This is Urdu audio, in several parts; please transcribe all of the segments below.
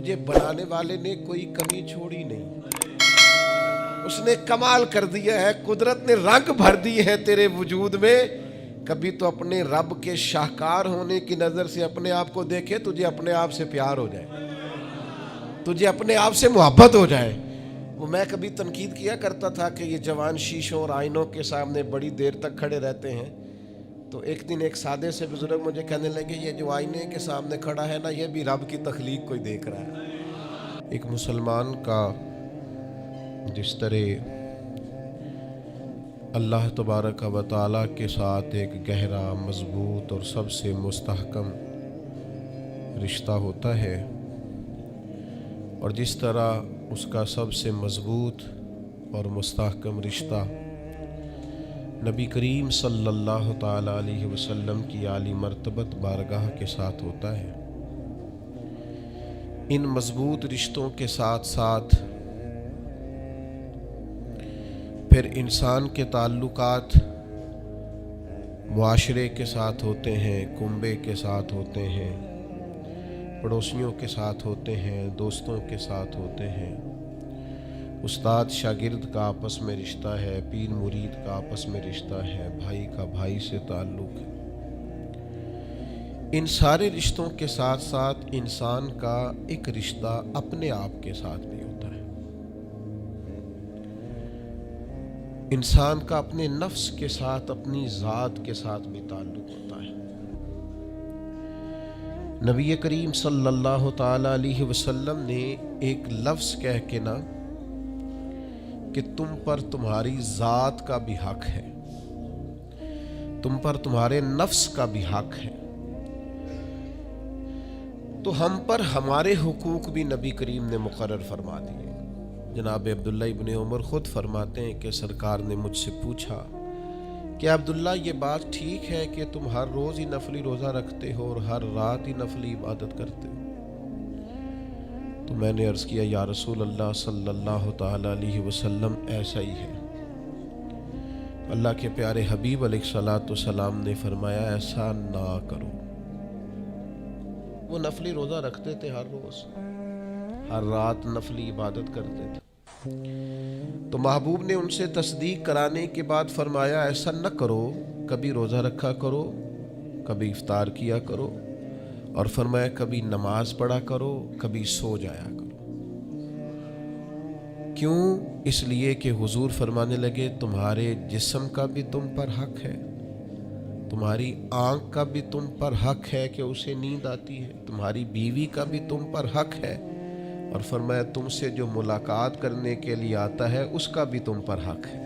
تجھے بنانے والے نے کوئی کمی چھوڑی نہیں، اس نے کمال کر دیا ہے، قدرت نے رنگ بھر دی ہے تیرے وجود میں۔ کبھی تو اپنے رب کے شاہکار ہونے کی نظر سے اپنے آپ کو دیکھے، تجھے اپنے آپ سے پیار ہو جائے، تجھے اپنے آپ سے محبت ہو جائے۔ وہ میں کبھی تنقید کیا کرتا تھا کہ یہ جوان شیشوں اور آئینوں کے سامنے بڑی دیر تک کھڑے رہتے ہیں، تو ایک دن ایک سادے سے بزرگ مجھے کہنے لگے یہ جو آئینے کے سامنے کھڑا ہے نا، یہ بھی رب کی تخلیق کو ہی دیکھ رہا ہے۔ ایک مسلمان کا جس طرح اللہ تبارک و تعالیٰ کے ساتھ ایک گہرا، مضبوط اور سب سے مستحکم رشتہ ہوتا ہے، اور جس طرح اس کا سب سے مضبوط اور مستحکم رشتہ نبی کریم صلی اللہ تعالیٰ علیہ وسلم کی عالی مرتبت بارگاہ کے ساتھ ہوتا ہے، ان مضبوط رشتوں کے ساتھ ساتھ پھر انسان کے تعلقات معاشرے کے ساتھ ہوتے ہیں، کنبے کے ساتھ ہوتے ہیں، پڑوسیوں کے ساتھ ہوتے ہیں، دوستوں کے ساتھ ہوتے ہیں، استاد شاگرد کا آپس میں رشتہ ہے، پیر مرید کا آپس میں رشتہ ہے، بھائی کا بھائی سے تعلق ہے۔ ان سارے رشتوں کے ساتھ ساتھ انسان کا ایک رشتہ اپنے آپ کے ساتھ بھی ہوتا ہے۔ انسان کا اپنے نفس کے ساتھ، اپنی ذات کے ساتھ بھی تعلق ہوتا ہے۔ نبی کریم صلی اللہ تعالیٰ علیہ وسلم نے ایک لفظ کہہ کے نا کہ تم پر تمہاری ذات کا بھی حق ہے، تم پر تمہارے نفس کا بھی حق ہے، تو ہم پر ہمارے حقوق بھی نبی کریم نے مقرر فرما دیے۔ جناب عبداللہ ابن عمر خود فرماتے ہیں کہ سرکار نے مجھ سے پوچھا کہ عبداللہ یہ بات ٹھیک ہے کہ تم ہر روز ہی نفلی روزہ رکھتے ہو اور ہر رات ہی نفلی عبادت کرتے ہو؟ تو میں نے عرض کیا یا رسول اللہ صلی اللہ تعالیٰ علیہ وسلم ایسا ہی ہے۔ اللہ کے پیارے حبیب علیہ الصلوۃ والسلام نے فرمایا ایسا نہ کرو۔ وہ نفلی روزہ رکھتے تھے، ہر روز ہر رات نفلی عبادت کرتے تھے، تو محبوب نے ان سے تصدیق کرانے کے بعد فرمایا ایسا نہ کرو، کبھی روزہ رکھا کرو، کبھی افطار کیا کرو، اور فرمایا کبھی نماز پڑھا کرو، کبھی سو جایا کرو۔ کیوں؟ اس لیے کہ حضور فرمانے لگے تمہارے جسم کا بھی تم پر حق ہے، تمہاری آنکھ کا بھی تم پر حق ہے کہ اسے نیند آتی ہے، تمہاری بیوی کا بھی تم پر حق ہے، اور فرمایا تم سے جو ملاقات کرنے کے لیے آتا ہے اس کا بھی تم پر حق ہے۔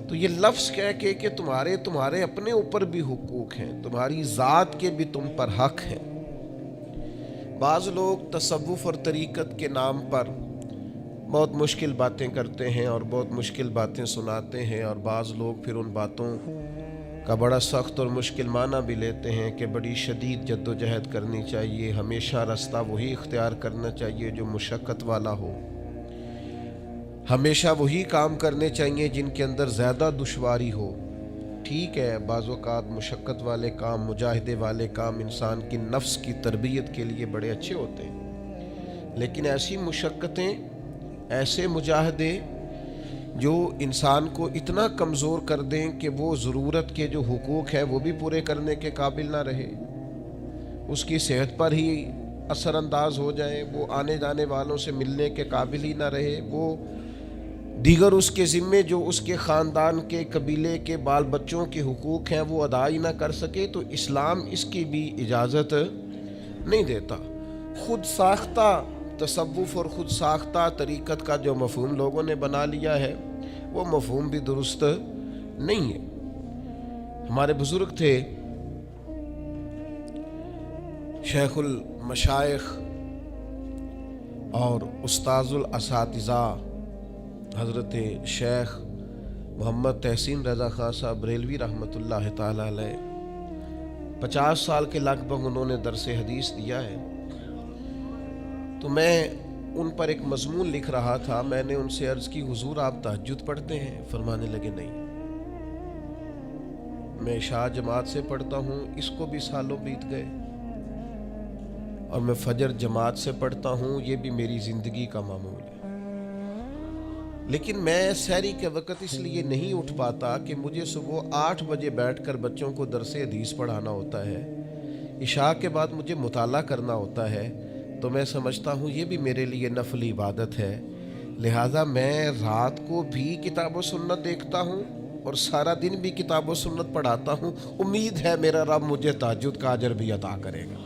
تو یہ لفظ کہہ کے کہ تمہارے اپنے اوپر بھی حقوق ہیں، تمہاری ذات کے بھی تم پر حق ہیں۔ بعض لوگ تصوف اور طریقت کے نام پر بہت مشکل باتیں کرتے ہیں اور بہت مشکل باتیں سناتے ہیں، اور بعض لوگ پھر ان باتوں کا بڑا سخت اور مشکل معنی بھی لیتے ہیں کہ بڑی شدید جد و جہد کرنی چاہیے، ہمیشہ راستہ وہی اختیار کرنا چاہیے جو مشقت والا ہو، ہمیشہ وہی کام کرنے چاہیے جن کے اندر زیادہ دشواری ہو۔ ٹھیک ہے، بعض اوقات مشقت والے کام، مجاہدے والے کام انسان کی نفس کی تربیت کے لیے بڑے اچھے ہوتے ہیں، لیکن ایسی مشقتیں، ایسے مجاہدے جو انسان کو اتنا کمزور کر دیں کہ وہ ضرورت کے جو حقوق ہے وہ بھی پورے کرنے کے قابل نہ رہے، اس کی صحت پر ہی اثر انداز ہو جائے، وہ آنے جانے والوں سے ملنے کے قابل ہی نہ رہے، وہ دیگر اس کے ذمے جو اس کے خاندان کے قبیلے کے بال بچوں کے حقوق ہیں وہ ادا ہی نہ کر سکے، تو اسلام اس کی بھی اجازت نہیں دیتا۔ خود ساختہ تصوف اور خود ساختہ طریقت کا جو مفہوم لوگوں نے بنا لیا ہے وہ مفہوم بھی درست نہیں ہے۔ ہمارے بزرگ تھے شیخ المشائخ اور استاذ الاساتذہ حضرت شیخ محمد تحسین رضا خان صاحب بریلوی رحمۃ اللہ تعالی علیہ، 50 سال کے لگ بھگ انہوں نے درس حدیث دیا ہے۔ تو میں ان پر ایک مضمون لکھ رہا تھا، میں نے ان سے عرض کی حضور آپ تہجد پڑھتے ہیں؟ فرمانے لگے نہیں، میں عشاء جماعت سے پڑھتا ہوں، اس کو بھی سالوں بیت گئے، اور میں فجر جماعت سے پڑھتا ہوں، یہ بھی میری زندگی کا معمول ہے، لیکن میں سحری کے وقت اس لیے نہیں اٹھ پاتا کہ مجھے صبح 8 بجے بیٹھ کر بچوں کو درس حدیث پڑھانا ہوتا ہے، عشاء کے بعد مجھے مطالعہ کرنا ہوتا ہے، تو میں سمجھتا ہوں یہ بھی میرے لیے نفل عبادت ہے، لہٰذا میں رات کو بھی کتاب و سنت دیکھتا ہوں اور سارا دن بھی کتاب و سنت پڑھاتا ہوں، امید ہے میرا رب مجھے تہجد کا اجر بھی عطا کرے گا۔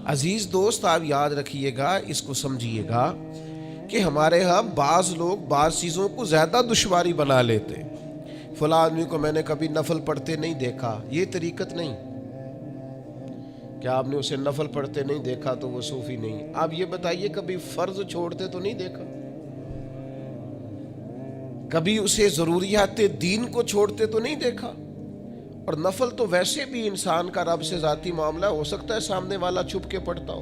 عزیز دوست، آپ یاد رکھیے گا، اس کو سمجھیے گا کہ ہمارے ہاں بعض لوگ بعض چیزوں کو زیادہ دشواری بنا لیتے، فلاں آدمی کو میں نے کبھی نفل پڑھتے نہیں دیکھا، یہ طریقت نہیں۔ کیا آپ نے اسے نفل پڑھتے نہیں دیکھا تو وہ صوفی نہیں؟ آپ یہ بتائیے کبھی فرض چھوڑتے تو نہیں دیکھا؟ کبھی اسے ضروریات دین کو چھوڑتے تو نہیں دیکھا؟ اور نفل تو ویسے بھی انسان کا رب سے ذاتی معاملہ، ہو سکتا ہے سامنے والا چھپ کے پڑھتا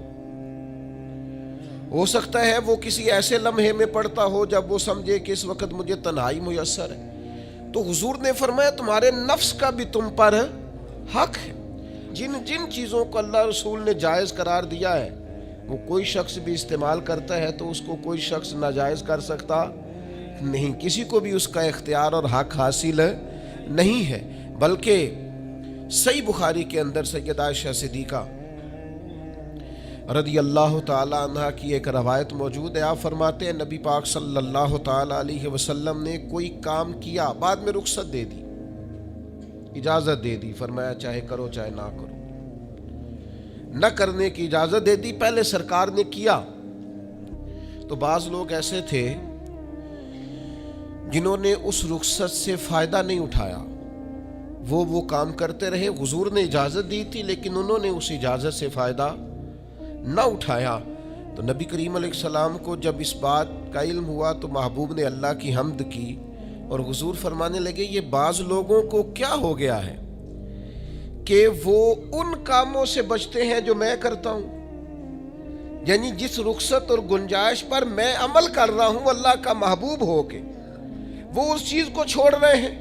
ہو سکتا ہے وہ کسی ایسے لمحے میں پڑھتا ہو جب وہ سمجھے کہ اس وقت مجھے تنہائی میسر ہے۔ تو حضور نے فرمایا تمہارے نفس کا بھی تم پر حق ہے، جن چیزوں کو اللہ رسول نے جائز قرار دیا ہے وہ کوئی شخص بھی استعمال کرتا ہے تو اس کو کوئی شخص ناجائز کر سکتا نہیں، کسی کو بھی اس کا اختیار اور حق حاصل نہیں ہے۔ بلکہ صحیح بخاری کے اندر سیدہ عائشہ صدیقہ رضی اللہ تعالی عنہ کی ایک روایت موجود ہے، آپ فرماتے ہیں نبی پاک صلی اللہ تعالی علیہ وسلم نے کوئی کام کیا، بعد میں رخصت دے دی، اجازت دے دی، فرمایا چاہے کرو چاہے نہ کرو، نہ کرنے کی اجازت دے دی، پہلے سرکار نے کیا۔ تو بعض لوگ ایسے تھے جنہوں نے اس رخصت سے فائدہ نہیں اٹھایا، وہ کام کرتے رہے، حضور نے اجازت دی تھی لیکن انہوں نے اس اجازت سے فائدہ نہ اٹھایا۔ تو نبی کریم علیہ السلام کو جب اس بات کا علم ہوا تو محبوب نے اللہ کی حمد کی اور حضور فرمانے لگے یہ بعض لوگوں کو کیا ہو گیا ہے کہ وہ ان کاموں سے بچتے ہیں جو میں کرتا ہوں، یعنی جس رخصت اور گنجائش پر میں عمل کر رہا ہوں اللہ کا محبوب ہو کے، وہ اس چیز کو چھوڑ رہے ہیں،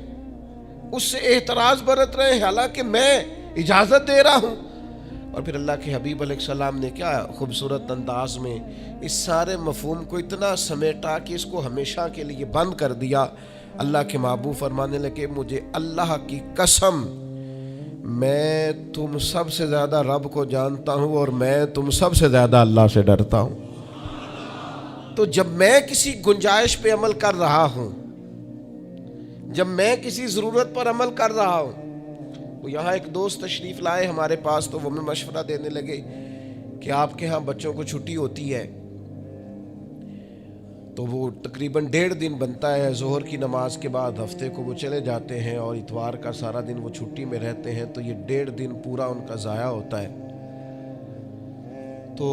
اس سے اعتراض برت رہے ہیں حالانکہ میں اجازت دے رہا ہوں۔ اور پھر اللہ کے حبیب علیہ السلام نے کیا خوبصورت انداز میں اس سارے مفہوم کو اتنا سمیٹا کہ اس کو ہمیشہ کے لیے بند کر دیا۔ اللہ کے محبوب فرمانے لگے مجھے اللہ کی قسم میں تم سب سے زیادہ رب کو جانتا ہوں اور میں تم سب سے زیادہ اللہ سے ڈرتا ہوں۔ تو جب میں کسی گنجائش پہ عمل کر رہا ہوں، جب میں کسی ضرورت پر عمل کر رہا ہوں، وہ یہاں ایک دوست تشریف لائے ہمارے پاس تو وہ ہمیں مشورہ دینے لگے کہ آپ کے ہاں بچوں کو چھٹی ہوتی ہے تو وہ تقریباً 1.5 دن بنتا ہے، ظہر کی نماز کے بعد ہفتے کو وہ چلے جاتے ہیں اور اتوار کا سارا دن وہ چھٹی میں رہتے ہیں، تو یہ 1.5 دن پورا ان کا ضائع ہوتا ہے۔ تو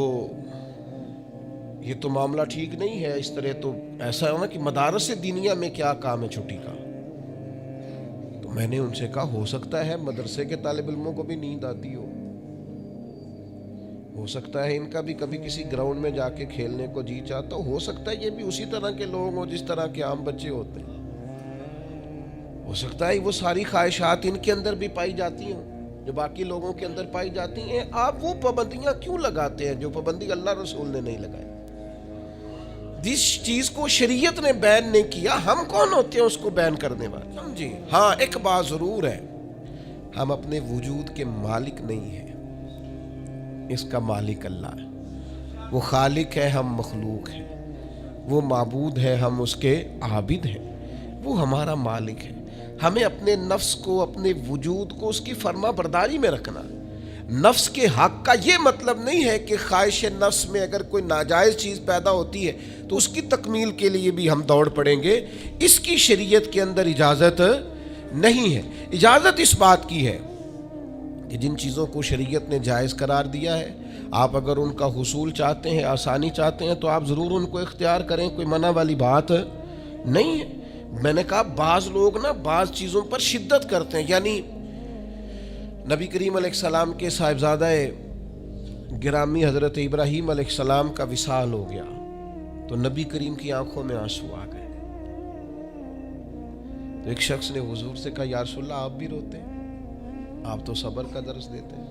یہ تو معاملہ ٹھیک نہیں ہے، اس طرح تو ایسا ہے نا کہ مدارس دینیہ میں کیا کام ہے چھٹی کا؟ تو میں نے ان سے کہا ہو سکتا ہے مدرسے کے طالب علموں کو بھی نیند آتی ہو سکتا ہے ان کا بھی کبھی کسی گراؤنڈ میں جا کے کھیلنے کو جی چاہتا ہو سکتا ہے یہ بھی اسی طرح کے لوگ ہوں جس طرح کے عام بچے ہوتے ہیں، ہو سکتا ہے وہ ساری خواہشات ان کے اندر بھی پائی جاتی ہوں جو باقی لوگوں کے اندر پائی جاتی ہیں۔ آپ وہ پابندیاں کیوں لگاتے ہیں جو پابندی اللہ رسول نے نہیں لگائی؟ جس چیز کو شریعت نے بین نہیں کیا ہم کون ہوتے ہیں اس کو بین کرنے والے؟ سمجھیں؟ ہاں ایک بات ضرور ہے، ہم اپنے وجود کے مالک نہیں ہیں، اس کا مالک اللہ ہے، وہ خالق ہے ہم مخلوق ہیں، وہ معبود ہے ہم اس کے عابد ہیں، وہ ہمارا مالک ہے۔ ہمیں اپنے نفس کو اپنے وجود کو اس کی فرما برداری میں رکھنا۔ نفس کے حق کا یہ مطلب نہیں ہے کہ خواہش نفس میں اگر کوئی ناجائز چیز پیدا ہوتی ہے تو اس کی تکمیل کے لیے بھی ہم دوڑ پڑیں گے، اس کی شریعت کے اندر اجازت نہیں ہے۔ اجازت اس بات کی ہے کہ جن چیزوں کو شریعت نے جائز قرار دیا ہے آپ اگر ان کا حصول چاہتے ہیں، آسانی چاہتے ہیں تو آپ ضرور ان کو اختیار کریں، کوئی منع والی بات نہیں ہے۔ میں نے کہا بعض لوگ بعض چیزوں پر شدت کرتے ہیں، یعنی نبی کریم علیہ السلام کے صاحبزادہ گرامی حضرت ابراہیم علیہ السلام کا وصال ہو گیا تو نبی کریم کی آنکھوں میں آنسو آ گئے۔ تو ایک شخص نے حضور سے کہا یا رسول اللہ آپ بھی روتے ہیں، آپ تو صبر کا درس دیتے ہیں۔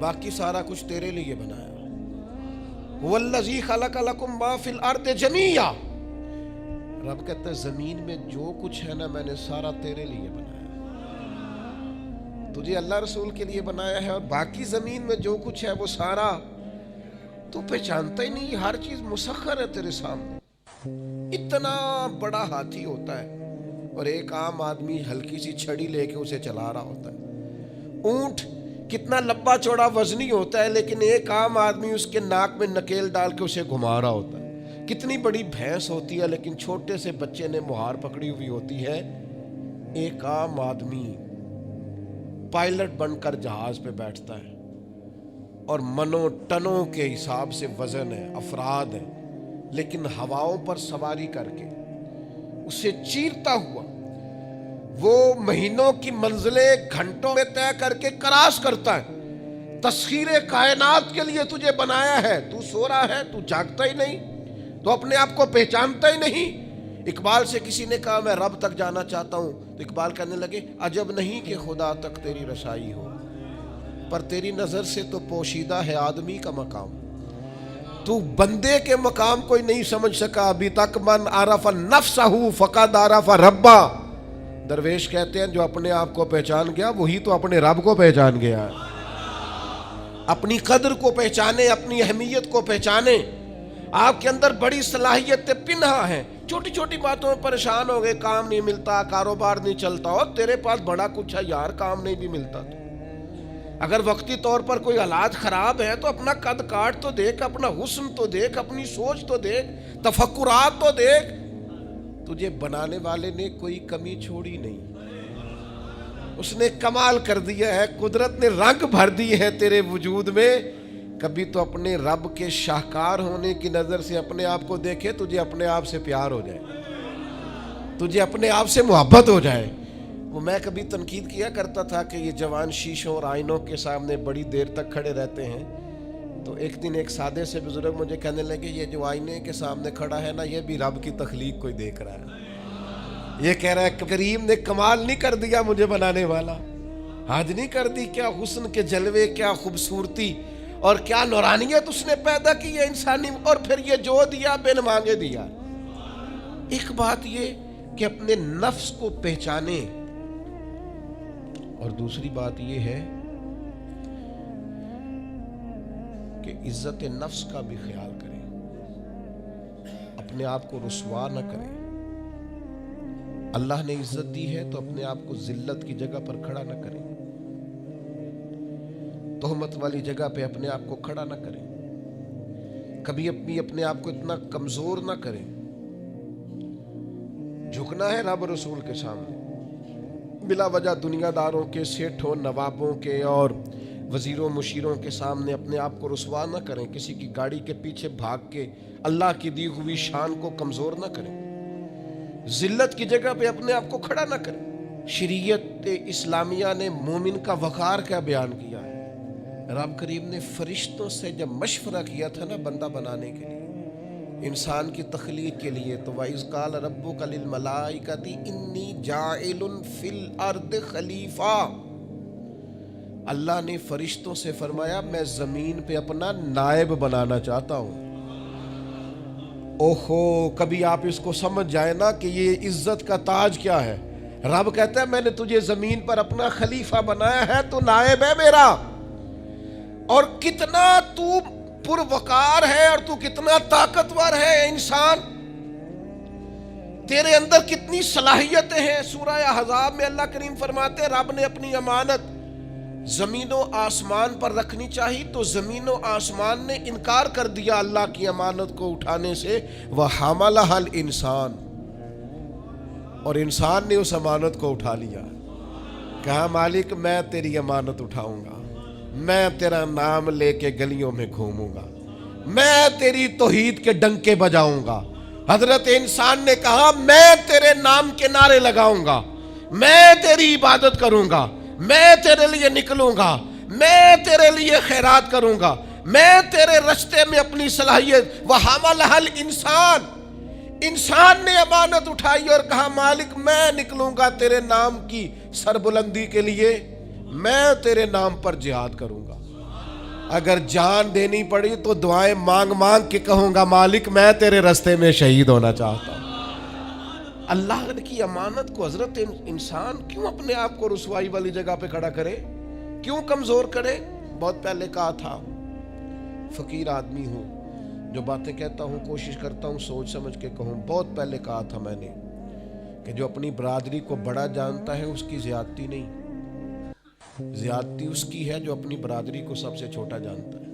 باقی سارا کچھ تیرے لیے بنایا. والذی خلق لکم ما فی الارض جمیعا. رب کہتا ہے زمین میں جو کچھ ہے نا میں نے سارا تیرے لیے بنایا. تجھے اللہ رسول کے لیے بنایا ہے, اور باقی زمین میں جو کچھ ہے وہ سارا تو پہچانتا ہی نہیں. ہر چیز مسخر ہے تیرے سامنے. اتنا بڑا ہاتھی ہوتا ہے اور ایک عام آدمی ہلکی سی چھڑی لے کے اسے چلا رہا ہوتا ہے. اونٹ کتنا لمبا چوڑا وزنی ہوتا ہے لیکن ایک عام آدمی اس کے ناک میں نکیل ڈال کے اسے گھما رہا ہوتا ہے. کتنی بڑی بھینس ہوتی ہے لیکن چھوٹے سے بچے نے مہار پکڑی ہوئی ہوتی ہے. ایک عام آدمی پائلٹ بن کر جہاز پہ بیٹھتا ہے اور منوں ٹنوں کے حساب سے وزن ہے, افراد ہے, لیکن ہواؤں پر سواری کر کے اسے چیرتا ہوا وہ مہینوں کی منزلیں گھنٹوں میں طے کر کے کراس کرتا ہے. تسخیر کائنات کے لیے تجھے بنایا ہے, تو سو رہا ہے, تو جاگتا ہی نہیں, تو اپنے آپ کو پہچانتا ہی نہیں. اقبال سے کسی نے کہا میں رب تک جانا چاہتا ہوں, تو اقبال کہنے لگے عجب نہیں کہ خدا تک تیری رسائی ہو, پر تیری نظر سے تو پوشیدہ ہے آدمی کا مقام. تو بندے کے مقام کوئی نہیں سمجھ سکا ابھی تک. من عرف نفسہ فقد عرف ربا. درویش کہتے ہیں جو اپنے آپ کو پہچان گیا وہی تو اپنے رب کو پہچان گیا. اپنی قدر کو پہچانے, اپنی اہمیت کو پہچانے. آپ کے اندر بڑی صلاحیت پنہا ہیں, چھوٹی چھوٹی باتوں میں پریشان ہو گئے, کام نہیں ملتا, کاروبار نہیں چلتا. اور تیرے پاس بڑا کچھ ہے یار, کام نہیں بھی ملتا. تو اگر وقتی طور پر کوئی حالات خراب ہے تو اپنا قد کاٹ تو دیکھ, اپنا حسن تو دیکھ, اپنی سوچ تو دیکھ, تفکرات تو دیکھ. تجھے بنانے والے نے کوئی کمی چھوڑی نہیں, اس نے کمال کر دیا ہے, قدرت نے رنگ بھر دی ہے تیرے وجود میں. کبھی تو اپنے رب کے شاہکار ہونے کی نظر سے اپنے آپ کو دیکھے, تجھے اپنے آپ سے پیار ہو جائے, تجھے اپنے آپ سے محبت ہو جائے. وہ میں کبھی تنقید کیا کرتا تھا کہ یہ جوان شیشوں اور آئینوں کے سامنے بڑی دیر تک کھڑے رہتے ہیں. تو ایک دن ایک سادے سے بزرگ مجھے کہنے لگے یہ جو آئینے کے سامنے کھڑا ہے نا یہ بھی رب کی تخلیق کوئی دیکھ رہا ہے. یہ کہہ رہا ہے کریم نے کمال نہیں کر دیا مجھے بنانے والا, حد نہیں کر دی, کیا حسن کے جلوے, کیا خوبصورتی اور کیا نورانیت اس نے پیدا کی ہے انسانی. اور پھر یہ جو دیا بن مانگے دیا. ایک بات یہ کہ اپنے نفس کو پہچانے, اور دوسری بات یہ ہے کہ عزت نفس کا بھی خیال کریں, اپنے آپ کو رسوا نہ کریں. اللہ نے عزت دی ہے تو اپنے آپ کو ذلت کی جگہ پر کھڑا نہ کریں, تہمت والی جگہ پہ اپنے آپ کو کھڑا نہ کریں, کبھی اپنے آپ کو اتنا کمزور نہ کریں. جھکنا ہے رب رسول کے سامنے, بلا وجہ دنیا داروں کے, سیٹھوں, نوابوں کے اور وزیروں مشیروں کے سامنے اپنے آپ کو رسوا نہ کریں. کسی کی گاڑی کے پیچھے بھاگ کے اللہ کی دی ہوئی شان کو کمزور نہ کریں, ذلت کی جگہ پہ اپنے آپ کو کھڑا نہ کریں. شریعت اسلامیہ نے مومن کا وقار کیا بیان کیا ہے. رب کریم نے فرشتوں سے جب مشورہ کیا تھا نا بندہ بنانے کے لیے, انسان کی تخلیق کے لیے, تو وَإِذْ قَالَ رَبُّكَ لِلْمَلَائِكَةِ إِنِّي جَاعِلٌ فِي الْأَرْضِ خَلِيفَةً. اللہ نے فرشتوں سے فرمایا میں زمین پہ اپنا نائب بنانا چاہتا ہوں. اوہو, کبھی آپ اس کو سمجھ جائے نا کہ یہ عزت کا تاج کیا ہے. رب کہتا ہے میں نے تجھے زمین پر اپنا خلیفہ بنایا ہے, تو نائب ہے میرا. اور کتنا تو پروقار ہے اور تو کتنا طاقتور ہے انسان, تیرے اندر کتنی صلاحیتیں ہیں. سورہ احزاب میں اللہ کریم فرماتے ہیں رب نے اپنی امانت زمین و آسمان پر رکھنی چاہی تو زمین و آسمان نے انکار کر دیا اللہ کی امانت کو اٹھانے سے. وَحَمَلَهَا الْإِنسَانُ, اور انسان نے اس امانت کو اٹھا لیا. کہا مالک میں تیری امانت اٹھاؤں گا, میں تیرا نام لے کے گلیوں میں گھوموں گا, میں تیری توحید کے ڈنکے بجاؤں گا. حضرت انسان نے کہا میں تیرے نام کے نعرے لگاؤں گا, میں تیری عبادت کروں گا, میں تیرے لیے نکلوں گا, میں تیرے لیے خیرات کروں گا, میں تیرے رستے میں اپنی صلاحیت. وَحَمَلَهَا الْإِنسَانُ, انسان نے امانت اٹھائی اور کہا مالک میں نکلوں گا تیرے نام کی سربلندی کے لیے, میں تیرے نام پر جہاد کروں گا. اگر جان دینی پڑی تو دعائیں مانگ مانگ کے کہوں گا مالک میں تیرے راستے میں شہید ہونا چاہتا ہوں۔ اللہ کی امانت کو حضرت انسان کیوں اپنے آپ کو رسوائی والی جگہ پہ کھڑا کرے، کیوں کمزور کرے؟ بہت پہلے کہا تھا، فقیر آدمی ہوں، جو باتیں کہتا ہوں کوشش کرتا ہوں سوچ سمجھ کے کہوں۔ بہت پہلے کہا تھا میں نے کہ جو اپنی برادری کو بڑا جانتا ہے اس کی زیادتی نہیں، زیادتی اس کی ہے جو اپنی برادری کو سب سے چھوٹا جانتا ہے۔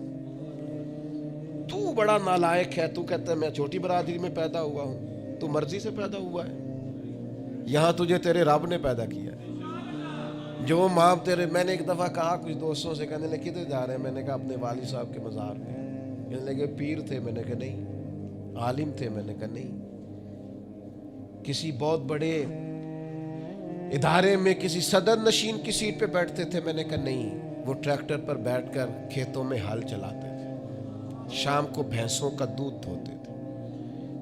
تو بڑا نالائق ہے، تو کہتا ہے میں چھوٹی برادری میں پیدا ہوا ہوں، تو مرضی سے پیدا ہوا ہے، یہاں تجھے تیرے رب نے پیدا کیا ہے۔ جو ماں تیرے، میں نے ایک دفعہ کہا کچھ دوستوں سے، کہنے لگے کدھر جا رہے ہیں؟ میں نے کہا اپنے والد صاحب کے مزار پہ۔ کہنے لگے پیر تھے؟ میں نے کہا نہیں۔ عالم تھے؟ میں نے کہا نہیں۔ کسی بہت بڑے ادارے میں کسی صدر نشین کی سیٹ پہ بیٹھتے تھے؟ میں نے کہا نہیں، وہ ٹریکٹر پر بیٹھ کر کھیتوں میں ہل چلاتے تھے، شام کو بھینسوں کا دودھ دھوتے تھے،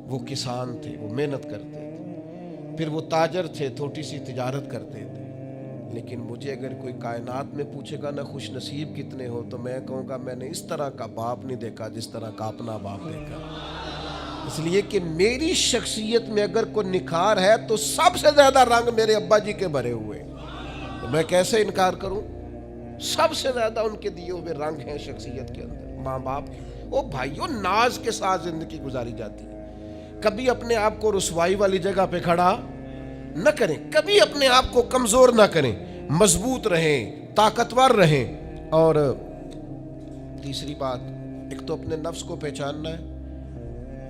وہ کسان تھے، وہ محنت کرتے تھے، پھر وہ تاجر تھے، چھوٹی سی تجارت کرتے تھے۔ لیکن مجھے اگر کوئی کائنات میں پوچھے گا نا خوش نصیب کتنے ہو، تو میں کہوں گا میں نے اس طرح کا باپ نہیں دیکھا جس طرح کا اپنا باپ دیکھا۔ اس لیے کہ میری شخصیت میں اگر کوئی نکھار ہے تو سب سے زیادہ رنگ میرے ابا جی کے بھرے ہوئے، تو میں کیسے انکار کروں؟ سب سے زیادہ ان کے دیے ہوئے رنگ ہیں شخصیت کے اندر، ماں باپ کے۔ او بھائیو، ناز کے ساتھ زندگی گزاری جاتی ہے، کبھی اپنے آپ کو رسوائی والی جگہ پہ کھڑا نہ کریں، کبھی اپنے آپ کو کمزور نہ کریں، مضبوط رہیں، طاقتور رہیں۔ اور تیسری بات، ایک تو اپنے نفس کو پہچاننا ہے،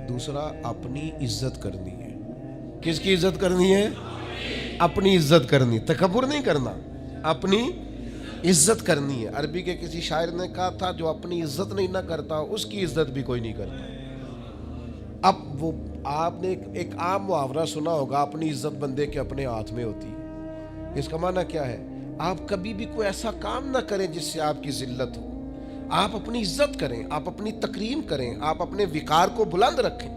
دوسرا اپنی عزت کرنی ہے۔ کس کی عزت کرنی ہے؟ اپنی عزت کرنی، تکبر نہیں کرنا، اپنی عزت کرنی ہے۔ عربی کے کسی شاعر نے کہا تھا جو اپنی عزت نہیں نہ کرتا اس کی عزت بھی کوئی نہیں کرتا۔ اب وہ آپ نے ایک عام محاورہ سنا ہوگا، اپنی عزت بندے کے اپنے ہاتھ میں ہوتی ہے۔ اس کا معنی کیا ہے؟ آپ کبھی بھی کوئی ایسا کام نہ کریں جس سے آپ کی ذلت ہو، آپ اپنی عزت کریں، آپ اپنی تکریم کریں، آپ اپنے وقار کو بلند رکھیں،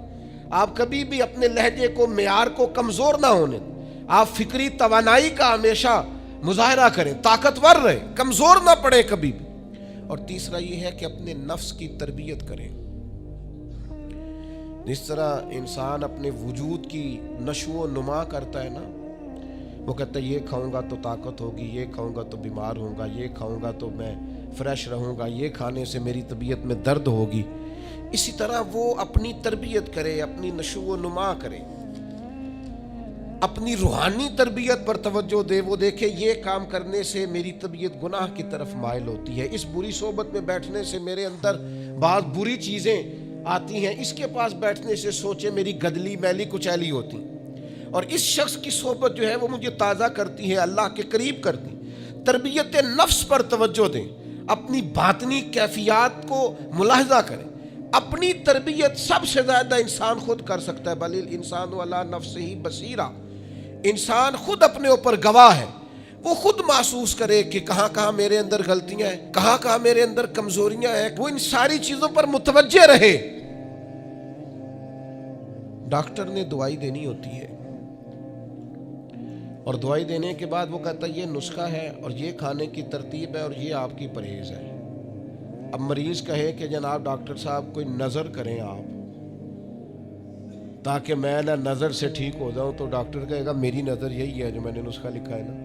آپ کبھی بھی اپنے لہجے کو، معیار کو کمزور نہ ہونے دیں، آپ فکری توانائی کا ہمیشہ مظاہرہ کریں، طاقتور رہیں، کمزور نہ پڑے کبھی بھی۔ اور تیسرا یہ ہے کہ اپنے نفس کی تربیت کریں۔ جس طرح انسان اپنے وجود کی نشو و نما کرتا ہے نا، وہ کہتا ہے یہ کھاؤں گا تو طاقت ہوگی، یہ کھاؤں گا تو بیمار ہوں گا، یہ کھاؤں گا تو میں فریش رہوں گا، یہ کھانے سے میری طبیعت میں درد ہوگی۔ اسی طرح وہ اپنی تربیت کرے، اپنی نشو و نما کرے، اپنی روحانی تربیت پر توجہ دے۔ وہ دیکھے یہ کام کرنے سے میری طبیعت گناہ کی طرف مائل ہوتی ہے، اس بری صحبت میں بیٹھنے سے میرے اندر بعض بری چیزیں آتی ہیں، اس کے پاس بیٹھنے سے سوچے میری گدلی میلی کچیلی ہوتی، اور اس شخص کی صحبت جو ہے وہ مجھے تازہ کرتی ہے، اللہ کے قریب کرتی۔ تربیت نفس پر توجہ دیں، اپنی باطنی کیفیات کو ملاحظہ کریں۔ اپنی تربیت سب سے زیادہ انسان خود کر سکتا ہے، بل الانسان علی نفسہ بصیرہ۔ انسان خود اپنے اوپر گواہ ہے، وہ خود محسوس کرے کہ کہاں کہاں میرے اندر غلطیاں ہیں، کہاں کہاں میرے اندر کمزوریاں ہیں، وہ ان ساری چیزوں پر متوجہ رہے۔ ڈاکٹر نے دوائی دینی ہوتی ہے، اور دوائی دینے کے بعد وہ کہتا ہے یہ نسخہ ہے اور یہ کھانے کی ترتیب ہے اور یہ آپ کی پرہیز ہے۔ اب مریض کہے کہ جناب ڈاکٹر صاحب کوئی نظر کریں آپ تاکہ میں نہ نظر سے ٹھیک ہو جاؤں، تو ڈاکٹر کہے گا میری نظر یہی ہے جو میں نے نسخہ لکھا ہے نا،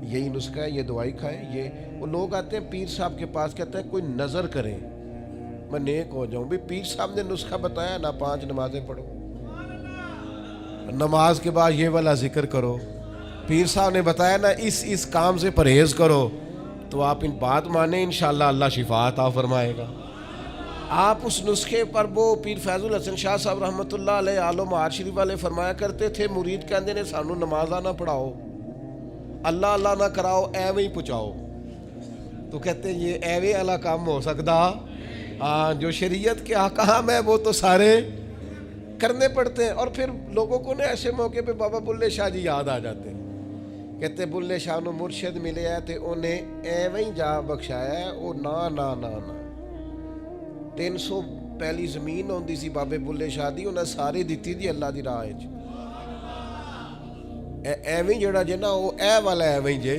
یہی نسخہ ہے، یہ دوائی کھائیں۔ یہ وہ لوگ آتے ہیں پیر صاحب کے پاس، کہتے ہیں کوئی نظر کریں میں نیک ہو جاؤں۔ بھی پیر صاحب نے نسخہ بتایا نا، 5 نمازیں پڑھو، نماز کے بعد یہ والا ذکر کرو، پیر صاحب نے بتایا نا اس کام سے پرہیز کرو، تو آپ ان بات مانیں انشاءاللہ اللہ شفا عطا فرمائے گا۔ آپ اس نسخے پر، وہ پیر فیض الحسن شاہ صاحب رحمۃ اللہ علیہ آل مہار شریف والے فرمایا کرتے تھے، مرید کہندے نے سانو نمازاں نہ پڑھاؤ، اللہ اللہ نہ کراؤ، ایویں ہی پہنچاؤ۔ تو کہتے ہیں یہ ایویں والا کام ہو سکتا؟ ہاں، جو شریعت کے احکام ہے وہ تو سارے کرنے پڑتے ہیں۔ اور پھر لوگوں کو نا ایسے موقع پہ بابا بلے شاہ جی یاد آ جاتے ہیں، کہتے بلے شاہ نو مرشد ملے ہے تے انہیں ایویں جا بخشایا ہے، او نا نا نا نا 300 پہلی زمین ہوندی سی بابے بلے شاہ دی، انہیں ساری دیتی دی اللہ دی راہ وچ۔ ایویں جڑا جے نا وہ اے والا ایویں جے،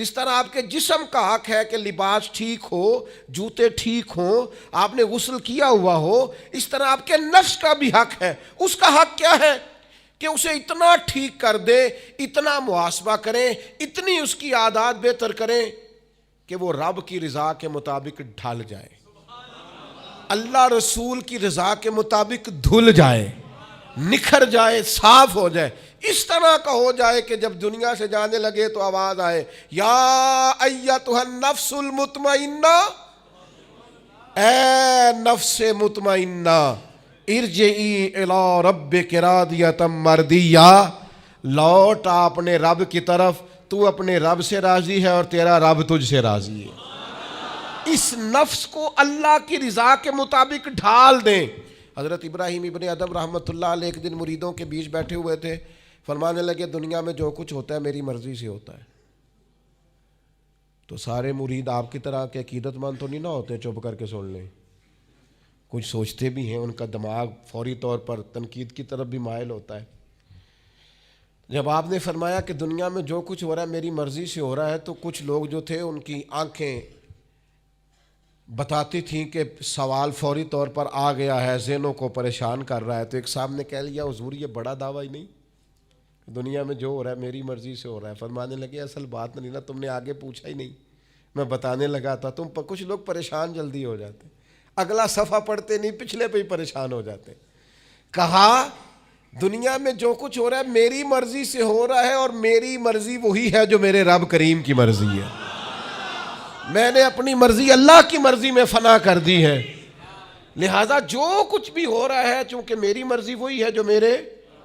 جس طرح آپ کے جسم کا حق ہے کہ لباس ٹھیک ہو، جوتے ٹھیک ہوں، آپ نے غسل کیا ہوا ہو، اس طرح آپ کے نفس کا بھی حق ہے۔ اس کا حق کیا ہے کہ اسے اتنا ٹھیک کر دے، اتنا محاسبہ کریں، اتنی اس کی عادات بہتر کریں کہ وہ رب کی رضا کے مطابق ڈھل جائے، اللہ رسول کی رضا کے مطابق دھل جائے، نکھر جائے، صاف ہو جائے، اس طرح کا ہو جائے کہ جب دنیا سے جانے لگے تو آواز آئے، یا ایتھا النفس المطمئنہ، اے نفس مطمئنہ، ارجعی الی ربک راضیۃ مرضیہ، لوٹ اپنے رب کی طرف، تو اپنے رب سے راضی ہے اور تیرا رب تجھ سے راضی ہے۔ اس نفس کو اللہ کی رضا کے مطابق ڈھال دیں۔ حضرت ابراہیم ابن ادم رحمۃ اللہ علیہ ایک دن مریدوں کے بیچ بیٹھے ہوئے تھے، فرمانے لگے دنیا میں جو کچھ ہوتا ہے میری مرضی سے ہوتا ہے۔ تو سارے مرید آپ کی طرح کے عقیدت مند تو نہیں نہ ہوتے چپ کر کے سن لیں، کچھ سوچتے بھی ہیں، ان کا دماغ فوری طور پر تنقید کی طرف بھی مائل ہوتا ہے۔ جب آپ نے فرمایا کہ دنیا میں جو کچھ ہو رہا ہے میری مرضی سے ہو رہا ہے، تو کچھ لوگ جو تھے ان کی آنکھیں بتاتی تھیں کہ سوال فوری طور پر آ گیا ہے، ذہنوں کو پریشان کر رہا ہے۔ تو ایک صاحب نے کہہ لیا حضور یہ بڑا دعویٰ ہی نہیں، دنیا میں جو ہو رہا ہے میری مرضی سے ہو رہا ہے۔ فرمانے لگے اصل بات نہیں نا، تم نے آگے پوچھا ہی نہیں، میں بتانے لگا تھا، تم پر کچھ لوگ پریشان جلدی ہو جاتے، اگلا صفحہ پڑھتے نہیں پچھلے پہ ہی پریشان ہو جاتے۔ کہا دنیا میں جو کچھ ہو رہا ہے میری مرضی سے ہو رہا ہے، اور میری مرضی وہی ہے جو میرے رب کریم کی مرضی ہے۔ میں نے اپنی مرضی اللہ کی مرضی میں فنا کر دی ہے، لہذا جو کچھ بھی ہو رہا ہے چونکہ میری مرضی وہی ہے جو میرے،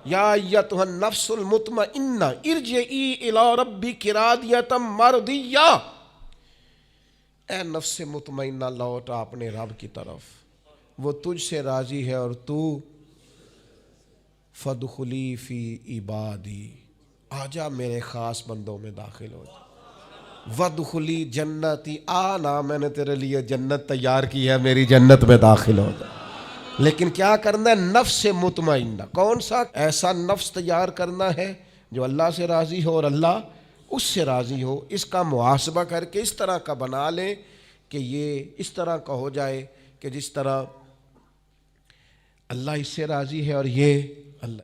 یا ایتھا النفس المطمئنہ ارجعی الی ربک راضیۃ مرضیہ، اے نفس مطمئنہ لوٹ اپنے رب کی طرف، وہ تجھ سے راضی ہے، اور تو فادخلی فی عبادی، آجا میرے خاص بندوں میں داخل ہو جا، وادخلی جنتی، آنا میں نے تیرے لیے جنت تیار کی ہے، میری جنت میں داخل ہو جا۔ لیکن کیا کرنا ہے؟ نفس مطمئنہ، کون سا؟ ایسا نفس تیار کرنا ہے جو اللہ سے راضی ہو اور اللہ اس سے راضی ہو۔ اس کا محاسبہ کر کے اس طرح کا بنا لیں کہ یہ اس طرح کا ہو جائے کہ جس طرح اللہ اس سے راضی ہے اور یہ اللہ